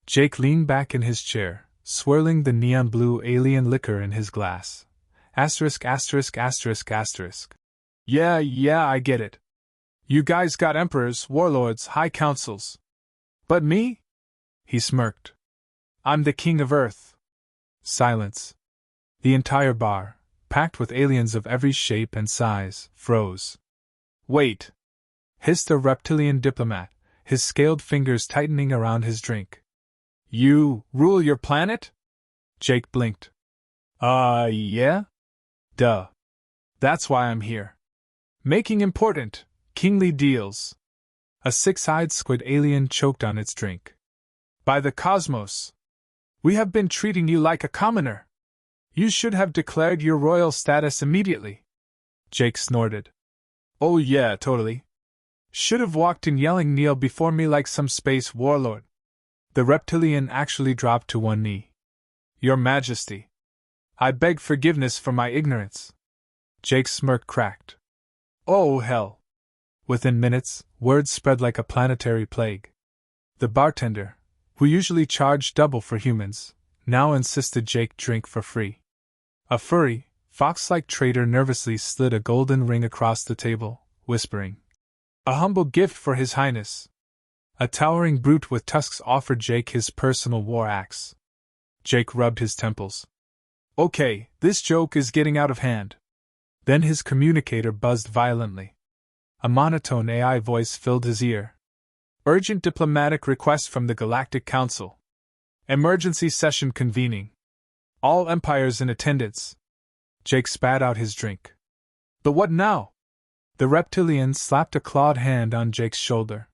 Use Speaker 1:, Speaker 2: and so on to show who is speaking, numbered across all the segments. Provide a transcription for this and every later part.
Speaker 1: Jake leaned back in his chair, swirling the neon blue alien liquor in his glass. Asterisk, asterisk, asterisk, asterisk. Yeah, I get it. You guys got emperors, warlords, high councils. But me? He smirked. I'm the king of Earth. Silence. The entire bar, packed with aliens of every shape and size, froze. Wait! Hissed a reptilian diplomat, his scaled fingers tightening around his drink. You rule your planet? Jake blinked. Yeah? Duh. That's why I'm here. Making important, kingly deals. A six-eyed squid alien choked on its drink. By the cosmos! We have been treating you like a commoner. You should have declared your royal status immediately. Jake snorted. Oh yeah, totally. Should have walked in yelling kneel before me like some space warlord. The reptilian actually dropped to one knee. Your Majesty. I beg forgiveness for my ignorance. Jake's smirk cracked. Oh hell. Within minutes, word spread like a planetary plague. The bartender, who usually charged double for humans, now insisted Jake drink for free. A furry, fox-like trader nervously slid a golden ring across the table, whispering, "A humble gift for His Highness." A towering brute with tusks offered Jake his personal war axe. Jake rubbed his temples. Okay, this joke is getting out of hand. Then his communicator buzzed violently. A monotone AI voice filled his ear. Urgent diplomatic request from the Galactic Council. Emergency session convening. All empires in attendance. Jake spat out his drink. But what now? The reptilian slapped a clawed hand on Jake's shoulder.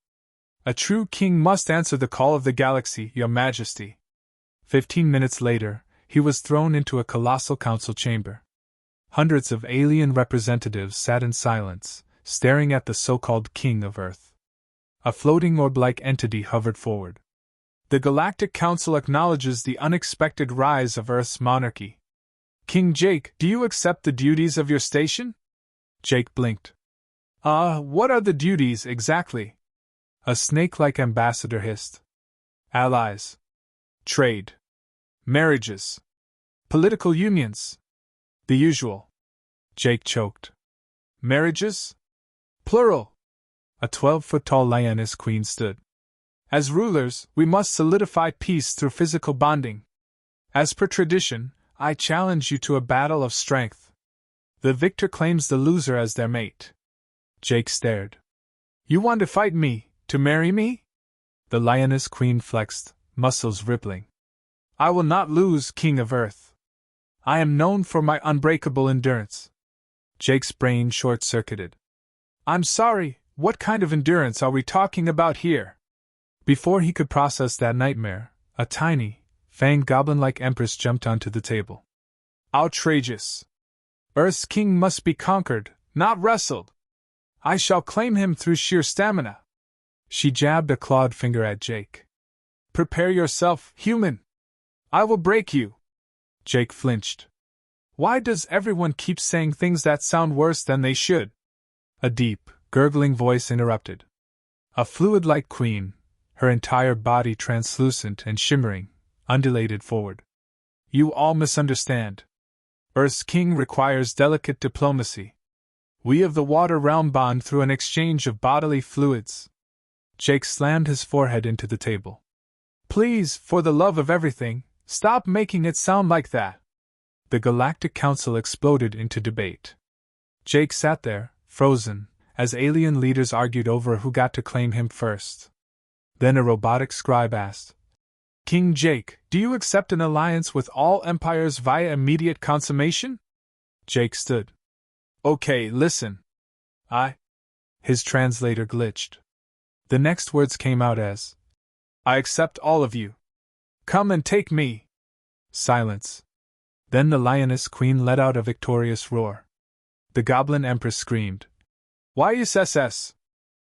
Speaker 1: A true king must answer the call of the galaxy, Your Majesty. 15 minutes later, he was thrown into a colossal council chamber. Hundreds of alien representatives sat in silence, staring at the so-called King of Earth. A floating orb-like entity hovered forward. The Galactic Council acknowledges the unexpected rise of Earth's monarchy. King Jake, do you accept the duties of your station? Jake blinked. What are the duties exactly? A snake-like ambassador hissed. Allies. Trade. Marriages. Political unions. The usual. Jake choked. Marriages? Plural. A 12-foot-tall lioness queen stood. As rulers, we must solidify peace through physical bonding. As per tradition, I challenge you to a battle of strength. The victor claims the loser as their mate. Jake stared. You want to fight me? To marry me? The lioness queen flexed, muscles rippling. I will not lose, King of Earth. I am known for my unbreakable endurance. Jake's brain short-circuited. I'm sorry, what kind of endurance are we talking about here? Before he could process that nightmare, a tiny, fanged goblin-like empress jumped onto the table. Outrageous! Earth's king must be conquered, not wrestled. I shall claim him through sheer stamina. She jabbed a clawed finger at Jake. Prepare yourself, human. I will break you. Jake flinched. Why does everyone keep saying things that sound worse than they should? A deep, gurgling voice interrupted. A fluid-like queen, her entire body translucent and shimmering, undulated forward. You all misunderstand. Earth's king requires delicate diplomacy. We of the water realm bond through an exchange of bodily fluids. Jake slammed his forehead into the table. Please, for the love of everything, stop making it sound like that. The Galactic Council exploded into debate. Jake sat there, frozen, as alien leaders argued over who got to claim him first. Then a robotic scribe asked, King Jake, do you accept an alliance with all empires via immediate consummation? Jake stood. Okay, listen. His translator glitched. The next words came out as, I accept all of you. Come and take me. Silence. Then the lioness queen let out a victorious roar. The goblin empress screamed. YSSS!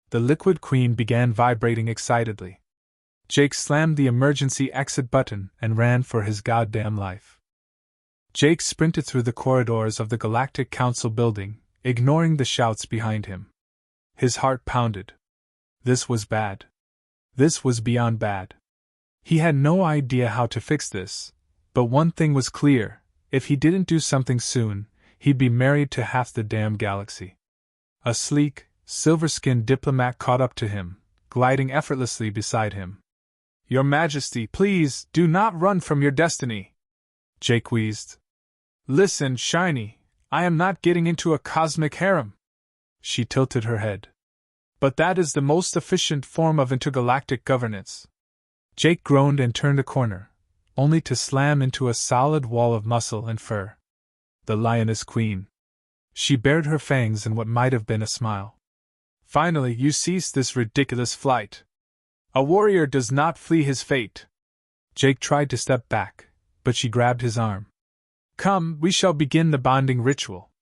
Speaker 1: The liquid queen began vibrating excitedly. Jake slammed the emergency exit button and ran for his goddamn life. Jake sprinted through the corridors of the Galactic Council building, ignoring the shouts behind him. His heart pounded. This was bad. This was beyond bad. He had no idea how to fix this, but one thing was clear: if he didn't do something soon, he'd be married to half the damn galaxy. A sleek, silver-skinned diplomat caught up to him, gliding effortlessly beside him. "Your Majesty, please, do not run from your destiny," Jake wheezed. "Listen, Shiny, I am not getting into a cosmic harem." She tilted her head. "But that is the most efficient form of intergalactic governance." Jake groaned and turned a corner, only to slam into a solid wall of muscle and fur. The Lioness Queen. She bared her fangs in what might have been a smile. "Finally, you cease this ridiculous flight. A warrior does not flee his fate." Jake tried to step back, but she grabbed his arm. "Come, we shall begin the bonding ritual."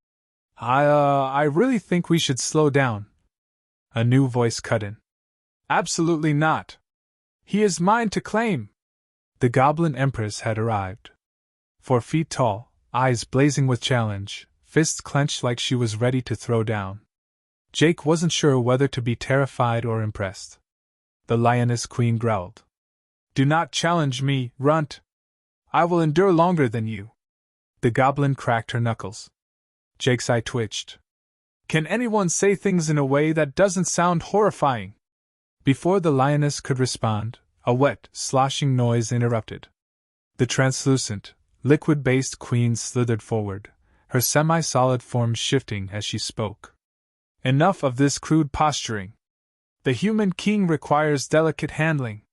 Speaker 1: I really think we should slow down," a new voice cut in. "Absolutely not. He is mine to claim." The Goblin Empress had arrived. 4 feet tall, eyes blazing with challenge, fists clenched like she was ready to throw down. Jake wasn't sure whether to be terrified or impressed. The Lioness Queen growled. "Do not challenge me, runt. I will endure longer than you." The goblin cracked her knuckles. Jake's eye twitched. "Can anyone say things in a way that doesn't sound horrifying?" Before the lioness could respond, a wet, sloshing noise interrupted. The translucent, liquid-based queen slithered forward, her semi-solid form shifting as she spoke. "Enough of this crude posturing. The human king requires delicate handling.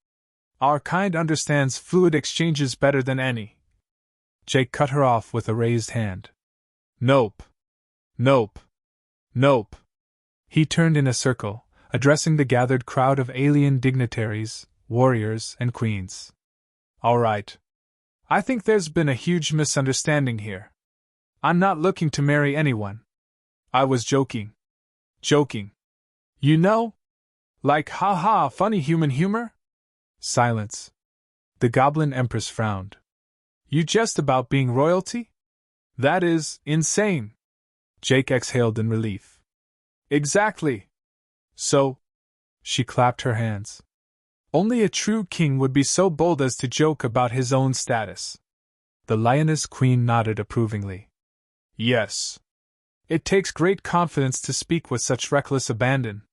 Speaker 1: Our kind understands fluid exchanges better than any." Jake cut her off with a raised hand. "Nope. Nope. Nope." He turned in a circle, addressing the gathered crowd of alien dignitaries, warriors, and queens. "All right. I think there's been a huge misunderstanding here. I'm not looking to marry anyone. I was joking. Joking. You know? Like ha-ha, funny human humor?" Silence. The Goblin Empress frowned. "You jest about being royalty? That is insane." Jake exhaled in relief. "Exactly. So?" She clapped her hands. "Only a true king would be so bold as to joke about his own status." The Lioness Queen nodded approvingly. "Yes. It takes great confidence to speak with such reckless abandon."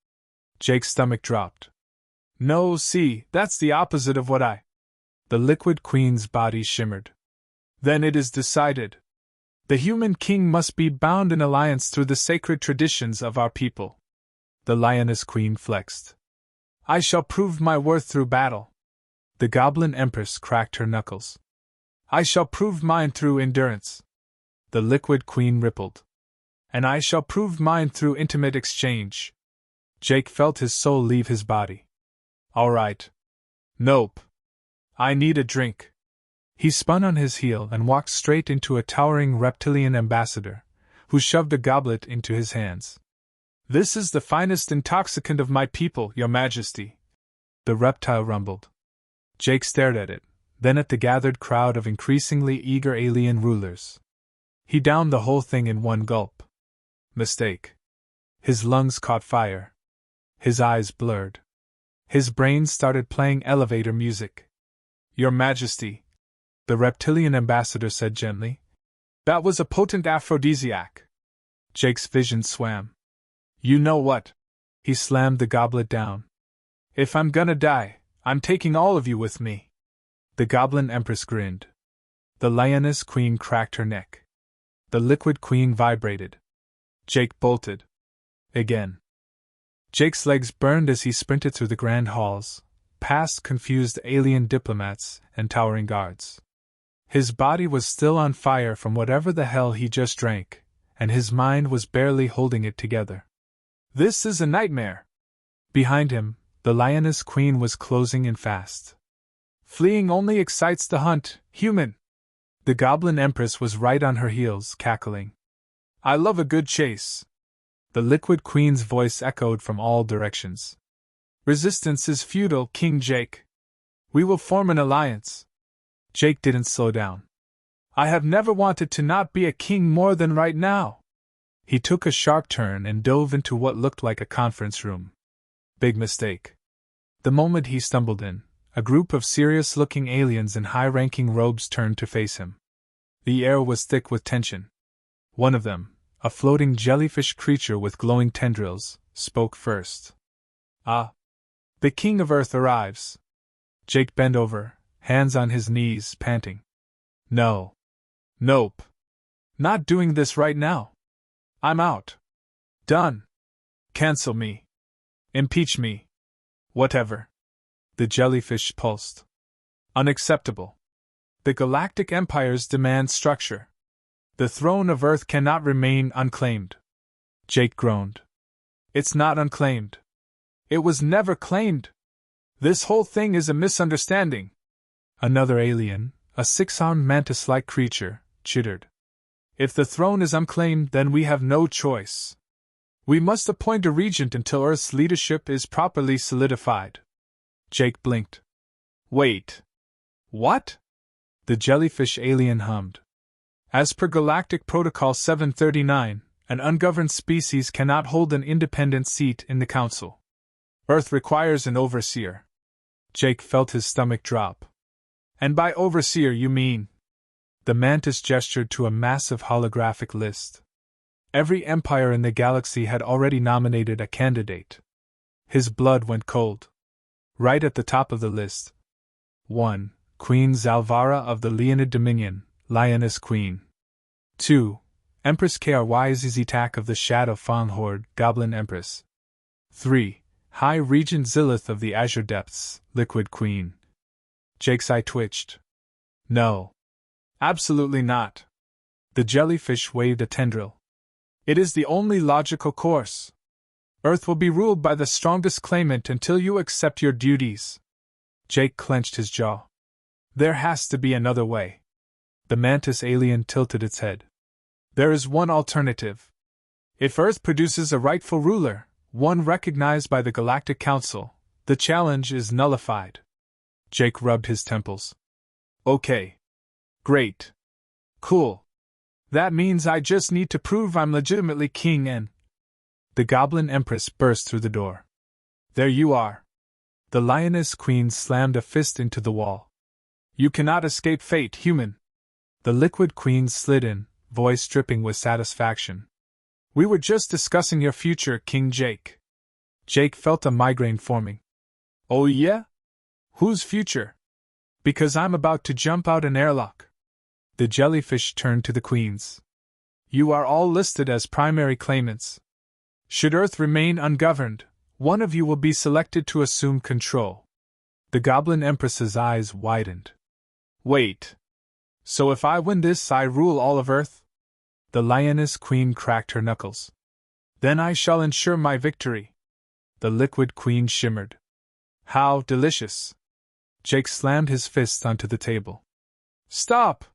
Speaker 1: Jake's stomach dropped. "No, see, that's the opposite of what I—" The liquid queen's body shimmered. "Then it is decided. The human king must be bound in alliance through the sacred traditions of our people." The Lioness Queen flexed. "I shall prove my worth through battle." The Goblin Empress cracked her knuckles. "I shall prove mine through endurance." The Liquid Queen rippled. "And I shall prove mine through intimate exchange." Jake felt his soul leave his body. "All right. Nope. I need a drink." He spun on his heel and walked straight into a towering reptilian ambassador, who shoved a goblet into his hands. "This is the finest intoxicant of my people, Your Majesty," the reptile rumbled. Jake stared at it, then at the gathered crowd of increasingly eager alien rulers. He downed the whole thing in one gulp. Mistake. His lungs caught fire. His eyes blurred. His brain started playing elevator music. "Your Majesty," the reptilian ambassador said gently, "that was a potent aphrodisiac." Jake's vision swam. "You know what?" He slammed the goblet down. "If I'm gonna die, I'm taking all of you with me." The Goblin Empress grinned. The Lioness Queen cracked her neck. The Liquid Queen vibrated. Jake bolted. Again. Jake's legs burned as he sprinted through the grand halls, past confused alien diplomats and towering guards. His body was still on fire from whatever the hell he just drank, and his mind was barely holding it together. "This is a nightmare!" Behind him, the Lioness Queen was closing in fast. "Fleeing only excites the hunt, human!" The Goblin Empress was right on her heels, cackling. "I love a good chase." The Liquid Queen's voice echoed from all directions. "Resistance is futile, King Jake. We will form an alliance." Jake didn't slow down. "I have never wanted to not be a king more than right now." He took a sharp turn and dove into what looked like a conference room. Big mistake. The moment he stumbled in, a group of serious-looking aliens in high-ranking robes turned to face him. The air was thick with tension. One of them, a floating jellyfish creature with glowing tendrils, spoke first. "Ah! The King of Earth arrives." Jake bent over, hands on his knees, panting. "No. Nope. Not doing this right now. I'm out. Done. Cancel me. Impeach me. Whatever." The jellyfish pulsed. "Unacceptable. The galactic empires demand structure. The throne of Earth cannot remain unclaimed." Jake groaned. "It's not unclaimed. It was never claimed. This whole thing is a misunderstanding." Another alien, a six-armed mantis-like creature, chittered. "If the throne is unclaimed, then we have no choice. We must appoint a regent until Earth's leadership is properly solidified." Jake blinked. "Wait. What?" The jellyfish alien hummed. "As per Galactic Protocol 739, an ungoverned species cannot hold an independent seat in the Council. Earth requires an overseer." Jake felt his stomach drop. "And by overseer you mean?" The mantis gestured to a massive holographic list. Every empire in the galaxy had already nominated a candidate. His blood went cold. Right at the top of the list. 1. Queen Zalvara of the Leonid Dominion, Lioness Queen. 2. Empress Kryztak of the Shadow Fawn Horde, Goblin Empress. 3. High Regent Zilith of the Azure Depths, Liquid Queen. Jake's eye twitched. "No. Absolutely not." The jellyfish waved a tendril. "It is the only logical course. Earth will be ruled by the strongest claimant until you accept your duties." Jake clenched his jaw. "There has to be another way." The mantis alien tilted its head. "There is one alternative. If Earth produces a rightful ruler, one recognized by the Galactic Council, the challenge is nullified." Jake rubbed his temples. "Okay. Great. Cool. That means I just need to prove I'm legitimately king and—" The Goblin Empress burst through the door. "There you are." The Lioness Queen slammed a fist into the wall. "You cannot escape fate, human." The Liquid Queen slid in, voice dripping with satisfaction. "We were just discussing your future, King Jake." Jake felt a migraine forming. "Oh yeah? Whose future?" "Because I'm about to jump out an airlock." The jellyfish turned to the queens. "You are all listed as primary claimants. Should Earth remain ungoverned, one of you will be selected to assume control." The Goblin Empress's eyes widened. "Wait. So if I win this, I rule all of Earth?" The Lioness Queen cracked her knuckles. "Then I shall ensure my victory." The Liquid Queen shimmered. "How delicious." Jake slammed his fist onto the table. "Stop!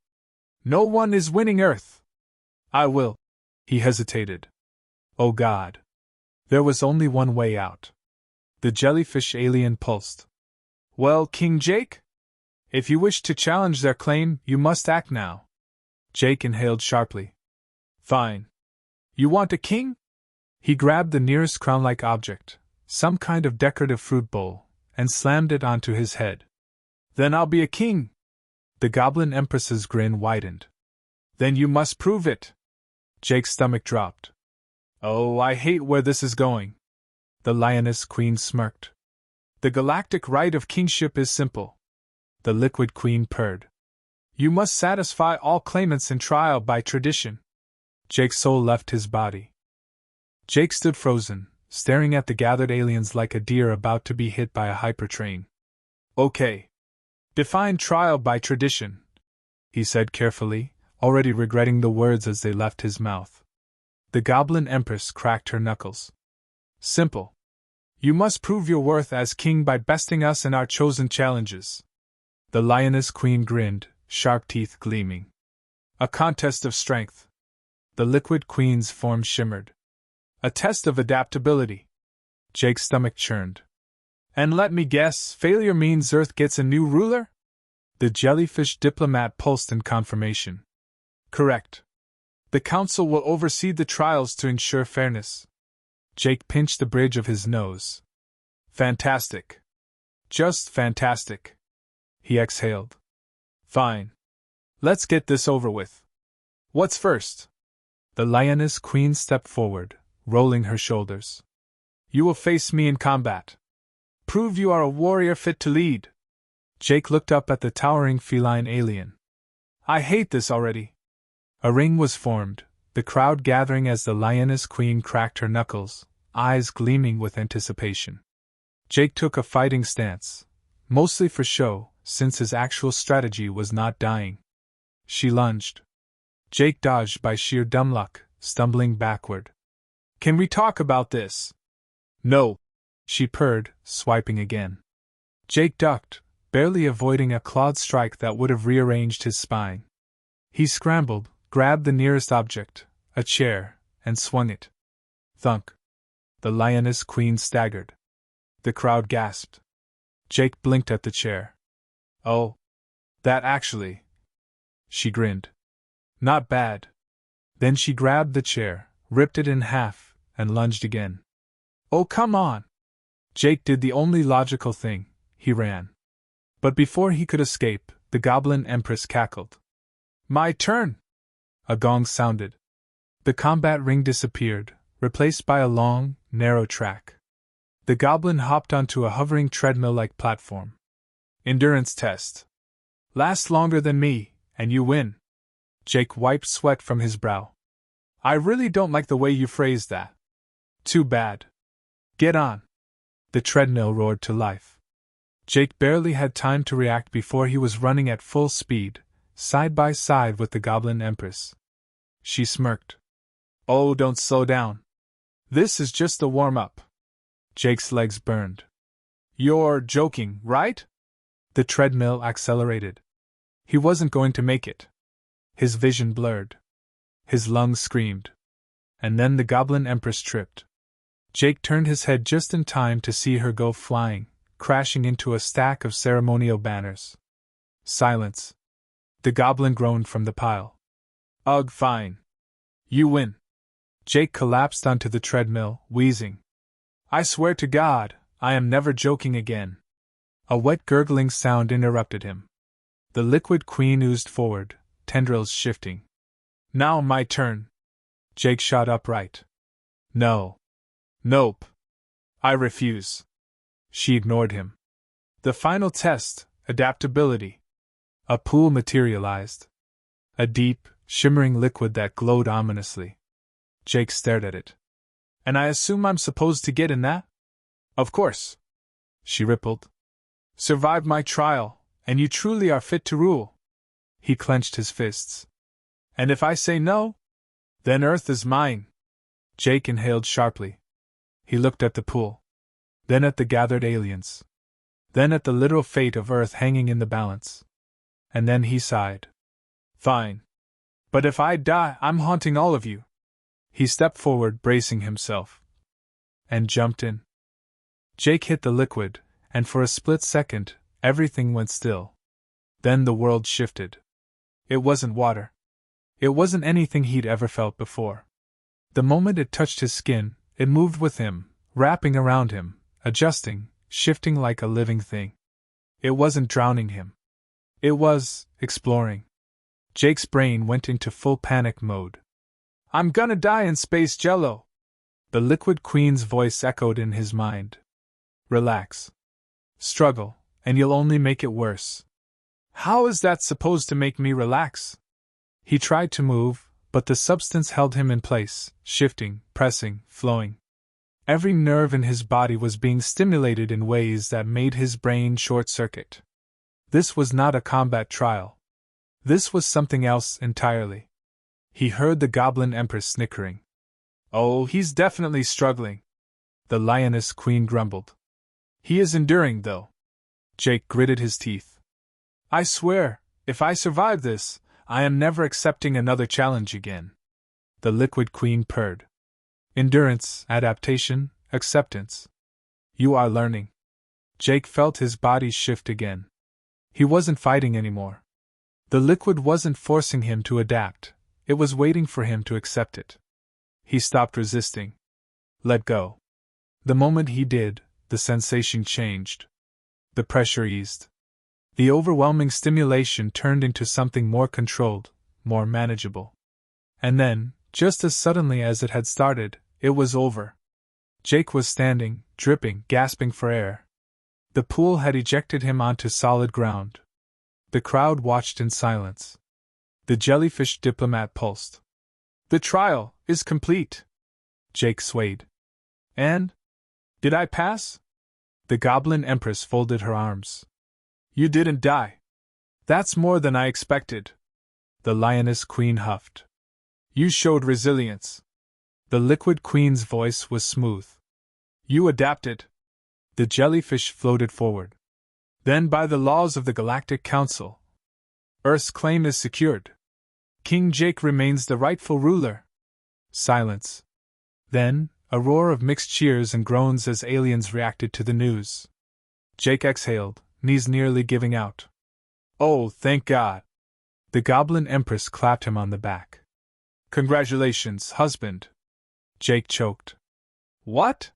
Speaker 1: No one is winning Earth." "I will." He hesitated. "Oh God." There was only one way out. The jellyfish alien pulsed. "Well, King Jake? If you wish to challenge their claim, you must act now." Jake inhaled sharply. "Fine. You want a king?" He grabbed the nearest crown-like object, some kind of decorative fruit bowl, and slammed it onto his head. "Then I'll be a king." The Goblin Empress's grin widened. "Then you must prove it." Jake's stomach dropped. "Oh, I hate where this is going." The Lioness Queen smirked. "The galactic right of kingship is simple." The Liquid Queen purred. "You must satisfy all claimants in trial by tradition." Jake's soul left his body. Jake stood frozen, staring at the gathered aliens like a deer about to be hit by a hypertrain. "Okay. Define trial by tradition," he said carefully, already regretting the words as they left his mouth. The Goblin Empress cracked her knuckles. "Simple. You must prove your worth as king by besting us in our chosen challenges." The Lioness Queen grinned, sharp teeth gleaming. "A contest of strength." The Liquid Queen's form shimmered. "A test of adaptability." Jake's stomach churned. "And let me guess, failure means Earth gets a new ruler?" The jellyfish diplomat pulsed in confirmation. "Correct. The Council will oversee the trials to ensure fairness." Jake pinched the bridge of his nose. "Fantastic. Just fantastic. He exhaled. Fine. Let's get this over with. What's first? The lioness queen stepped forward, rolling her shoulders. You will face me in combat. Prove you are a warrior fit to lead. Jake looked up at the towering feline alien. I hate this already. A ring was formed, the crowd gathering as the lioness queen cracked her knuckles, eyes gleaming with anticipation. Jake took a fighting stance, mostly for show, since his actual strategy was not dying. She lunged. Jake dodged by sheer dumb luck, stumbling backward. Can we talk about this? No, she purred, swiping again. Jake ducked, barely avoiding a clawed strike that would have rearranged his spine. He scrambled, grabbed the nearest object, a chair, and swung it. Thunk. The lioness queen staggered. The crowd gasped. Jake blinked at the chair. Oh. That actually. She grinned. Not bad. Then she grabbed the chair, ripped it in half, and lunged again. Oh, come on! Jake did the only logical thing, he ran. But before he could escape, the goblin empress cackled. My turn! A gong sounded. The combat ring disappeared, replaced by a long, narrow track. The goblin hopped onto a hovering treadmill-like platform. Endurance test. Last longer than me, and you win. Jake wiped sweat from his brow. I really don't like the way you phrased that. Too bad. Get on. The treadmill roared to life. Jake barely had time to react before he was running at full speed, side by side with the goblin empress. She smirked. Oh, don't slow down. This is just a warm-up. Jake's legs burned. You're joking, right? The treadmill accelerated. He wasn't going to make it. His vision blurred. His lungs screamed. And then the goblin empress tripped. Jake turned his head just in time to see her go flying, crashing into a stack of ceremonial banners. Silence. The goblin groaned from the pile. Ugh, fine. You win. Jake collapsed onto the treadmill, wheezing. I swear to God, I am never joking again. A wet gurgling sound interrupted him. The liquid queen oozed forward, tendrils shifting. Now my turn. Jake shot upright. No. Nope. I refuse. She ignored him. The final test, adaptability. A pool materialized. A deep, shimmering liquid that glowed ominously. Jake stared at it. And I assume I'm supposed to get in that? Of course. She rippled. Survived my trial, and you truly are fit to rule. He clenched his fists. And if I say no? Then Earth is mine. Jake inhaled sharply. He looked at the pool. Then at the gathered aliens. Then at the literal fate of Earth hanging in the balance. And then he sighed. Fine. But if I die, I'm haunting all of you. He stepped forward, bracing himself. And jumped in. Jake hit the liquid, and for a split second, everything went still. Then the world shifted. It wasn't water. It wasn't anything he'd ever felt before. The moment it touched his skin, it moved with him, wrapping around him, adjusting, shifting like a living thing. It wasn't drowning him. It was exploring. Jake's brain went into full panic mode. I'm gonna die in space jello! The liquid queen's voice echoed in his mind. Relax. Struggle, and you'll only make it worse. How is that supposed to make me relax? He tried to move, but the substance held him in place, shifting, pressing, flowing. Every nerve in his body was being stimulated in ways that made his brain short-circuit. This was not a combat trial. This was something else entirely. He heard the goblin empress snickering. Oh, he's definitely struggling. The lioness queen grumbled. He is enduring, though. Jake gritted his teeth. I swear, if I survive this, I am never accepting another challenge again. The liquid queen purred. Endurance, adaptation, acceptance. You are learning. Jake felt his body shift again. He wasn't fighting anymore. The liquid wasn't forcing him to adapt, it was waiting for him to accept it. He stopped resisting. Let go. The moment he did, the sensation changed. The pressure eased. The overwhelming stimulation turned into something more controlled, more manageable. And then, just as suddenly as it had started, it was over. Jake was standing, dripping, gasping for air. The pool had ejected him onto solid ground. The crowd watched in silence. The jellyfish diplomat pulsed. "The trial is complete." Jake swayed. "And? Did I pass?" The goblin empress folded her arms. "You didn't die. That's more than I expected." The lioness queen huffed. "You showed resilience." The liquid queen's voice was smooth. "You adapted." The jellyfish floated forward. "Then, by the laws of the Galactic Council, Earth's claim is secured. King Jake remains the rightful ruler." Silence. Then, a roar of mixed cheers and groans as aliens reacted to the news. Jake exhaled, knees nearly giving out. "Oh, thank God!" The goblin empress clapped him on the back. "Congratulations, husband." Jake choked. "What?"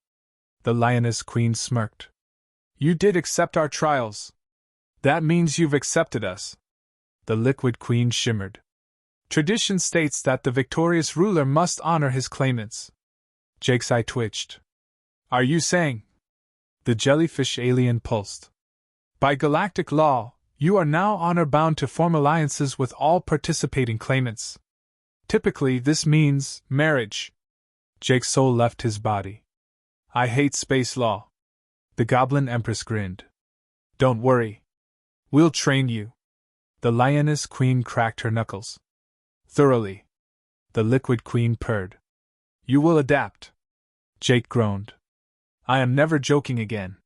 Speaker 1: The lioness queen smirked. "You did accept our trials. That means you've accepted us." The liquid queen shimmered. "Tradition states that the victorious ruler must honor his claimants." Jake's eye twitched. "Are you saying?" The jellyfish alien pulsed. "By galactic law, you are now honor-bound to form alliances with all participating claimants. Typically, this means marriage." Jake's soul left his body. "I hate space law." The goblin empress grinned. "Don't worry. We'll train you." The lioness queen cracked her knuckles. "Thoroughly." The liquid queen purred. "You will adapt." Jake groaned. "I am never joking again."